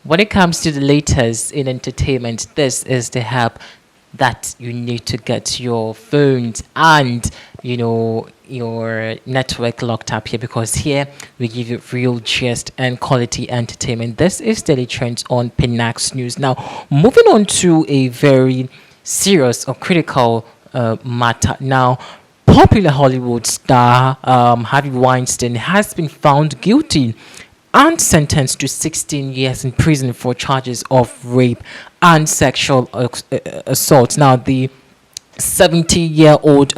When it comes to the latest in entertainment, this is the help that you need to get your phones and your network locked up here, because here we give you real gist and quality entertainment. This is Daily Trends on Pinax News. Now, moving on to a very serious or critical matter. Now, popular Hollywood star Harvey Weinstein has been found guilty and sentenced to 16 years in prison for charges of rape and sexual assault. Now, the 70-year-old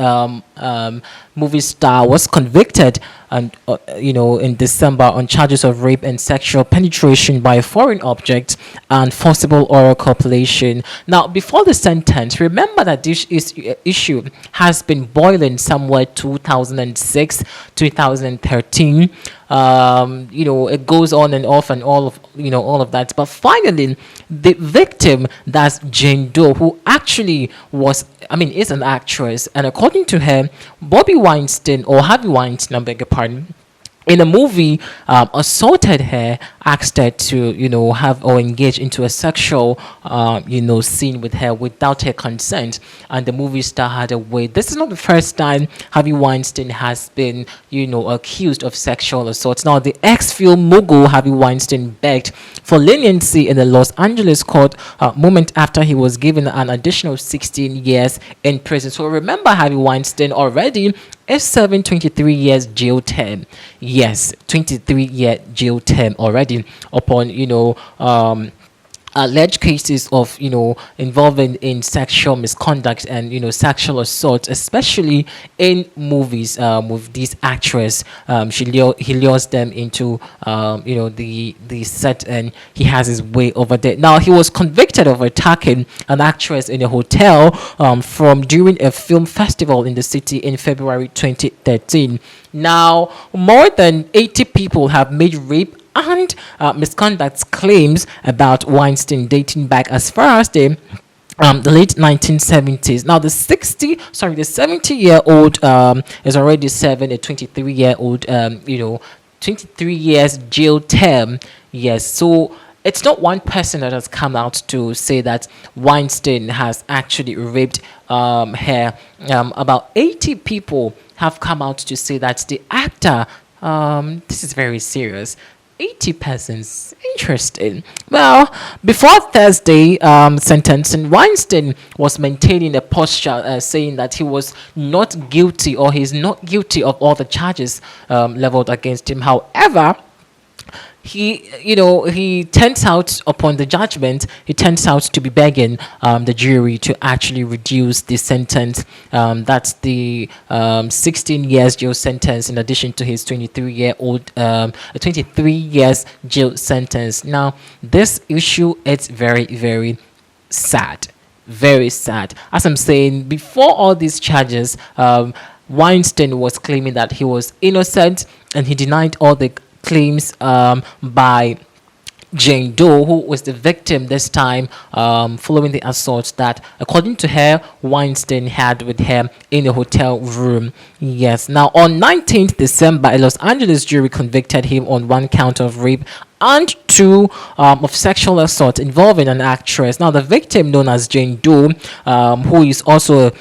movie star was convicted and in December on charges of rape and sexual penetration by a foreign object and forcible oral copulation. Now, before the sentence, remember that this issue has been boiling somewhere 2006, 2013. It goes on and off and all of that. But finally, the victim, that's Jane Doe, who actually is an actress, and according to her, Bobby Weinstein, or Harvey Weinstein, I beg your pardon, in a movie, assaulted her, asked her to, have or engage into a sexual, scene with her without her consent, and the movie star had a way. This is not the first time Harvey Weinstein has been, accused of sexual assault. Now, the ex-film mogul Harvey Weinstein begged for leniency in the Los Angeles court moment after he was given an additional 16 years in prison. So remember, Harvey Weinstein already is serving 23 years jail term. Yes, 23-year jail term already upon alleged cases of involving in sexual misconduct and sexual assault, especially in movies with these actress. He lures them into the set, and he has his way over there. Now, he was convicted of attacking an actress in a hotel from during a film festival in the city in February 2013. Now, more than 80 people have made rape and misconduct claims about Weinstein dating back as far as the late 1970s. Now, the 70-year-old is already serving a 23-year-old 23 years jail term. Yes, so it's not one person that has come out to say that Weinstein has actually raped her. About 80 people have come out to say that the actor, this is very serious, 80 persons. Interesting. Well, before Thursday sentencing, Weinstein was maintaining a posture saying that he was not guilty, or he's not guilty of all the charges leveled against him. However, he turns out upon the judgment, he turns out to be begging the jury to actually reduce the sentence. That's the 16 years jail sentence in addition to his 23 years jail sentence. Now, this issue is very, very sad. Very sad. As I'm saying, before all these charges, Weinstein was claiming that he was innocent, and he denied all the claims by Jane Doe, who was the victim this time, following the assault that, according to her, Weinstein had with her in a hotel room. Yes. Now, on 19th December, a Los Angeles jury convicted him on 1 count of rape and 2 of sexual assault involving an actress. Now, the victim, known as Jane Doe, who is also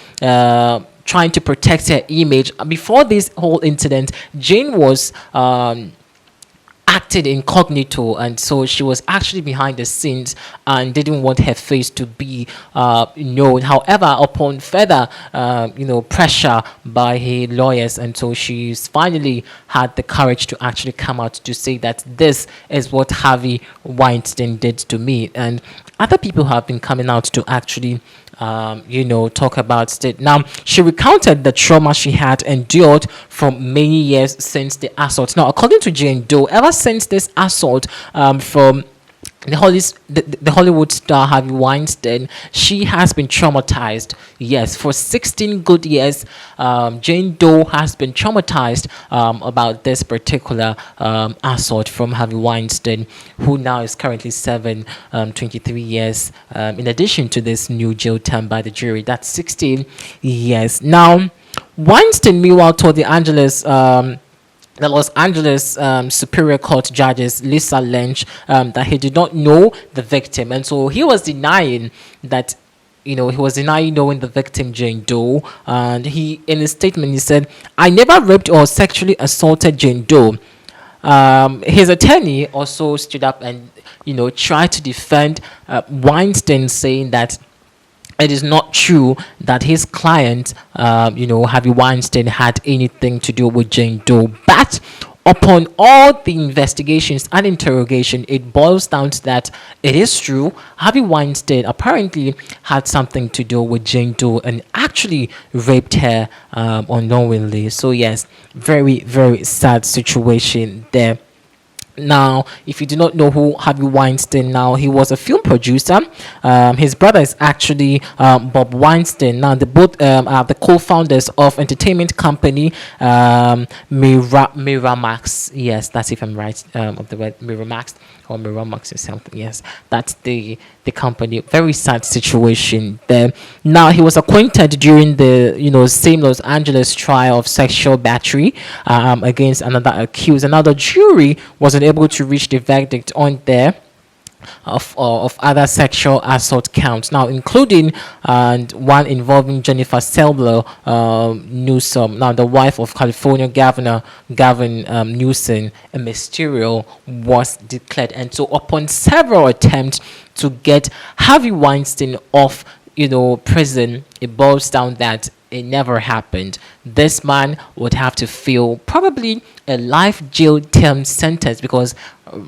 trying to protect her image. Before this whole incident, Jane was acted incognito, and so she was actually behind the scenes and didn't want her face to be known. However, upon further pressure by her lawyers, and so she's finally had the courage to actually come out to say that this is what Harvey Weinstein did to me. And other people have been coming out to actually talk about it. Now, she recounted the trauma she had endured for many years since the assault. Now, according to Jane Doe, ever since this assault from the Hollywood star Harvey Weinstein, she has been traumatized. Yes, for 16 good years, Jane Doe has been traumatized about this particular assault from Harvey Weinstein, who now is currently serving 23 years, in addition to this new jail term by the jury. That's 16 years. Now, Weinstein, meanwhile, told the Angeles the Los Angeles Superior Court judges Lisa Lynch that he did not know the victim, and so he was denying that. He was denying knowing the victim, Jane Doe, and he, in his statement, he said, "I never raped or sexually assaulted Jane Doe." His attorney also stood up and tried to defend Weinstein, saying that it is not true that his client, Harvey Weinstein, had anything to do with Jane Doe. But upon all the investigations and interrogation, it boils down to that it is true. Harvey Weinstein apparently had something to do with Jane Doe and actually raped her unknowingly. So yes, very, very sad situation there. Now, if you do not know who Harvey Weinstein, now he was a film producer. His brother is actually Bob Weinstein. Now, they both are the co-founders of entertainment company Miramax. Yes, that's if I'm right of the word Miramax or Miramax or something. Yes, that's the company. Very sad situation there. Now, he was acquitted during the same Los Angeles trial of sexual battery against another accused. Another jury wasn't able to reach the verdict on there of other sexual assault counts, now including one involving Jennifer Selber Newsom, now the wife of California Governor Gavin Newsom. A ministerial was declared, and so upon several attempts to get Harvey Weinstein off prison, it boils down that it never happened. This man would have to feel probably a life jail term sentence, because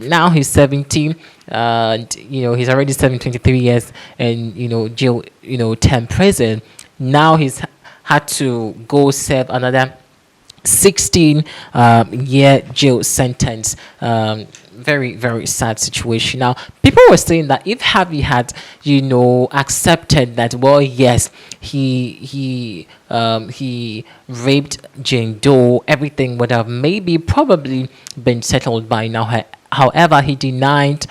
now he's 17 and he's already serving 23 years and jail term prison. Now he's had to go serve another 16-year jail sentence. Very, very sad situation. Now, people were saying that if Harvey had, accepted that, well, yes, he raped Jane Doe, everything would have probably been settled by now. However, he denied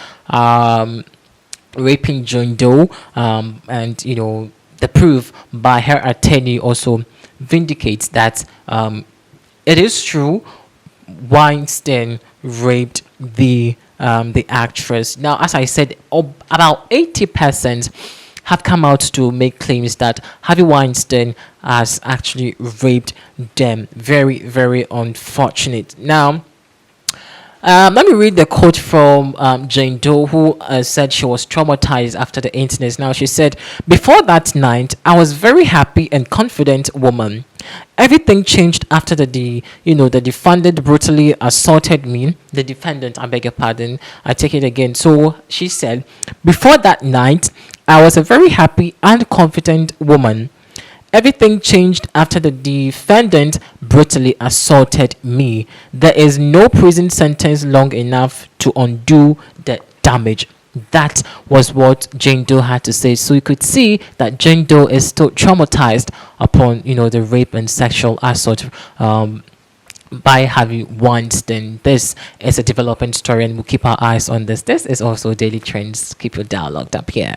raping Jane Doe, and the proof by her attorney also vindicates that it is true. Weinstein raped the actress. Now, as I said, about 80% have come out to make claims that Harvey Weinstein has actually raped them. Very, very unfortunate. Now, let me read the quote from Jane Doe, who said she was traumatized after the incident. Now, she said, "Before that night, I was very happy and confident woman. Everything changed after the defendant brutally assaulted me." The defendant, I beg your pardon. I take it again. So she said, "Before that night, I was a very happy and confident woman. Everything changed after the defendant brutally assaulted me. There is no prison sentence long enough to undo the damage." That was what Jane Doe had to say. So you could see that Jane Doe is still traumatized upon the rape and sexual assault by Harvey Weinstein. This is a developing story, and we'll keep our eyes on this. This is also Daily Trends. Keep your dialogue up here.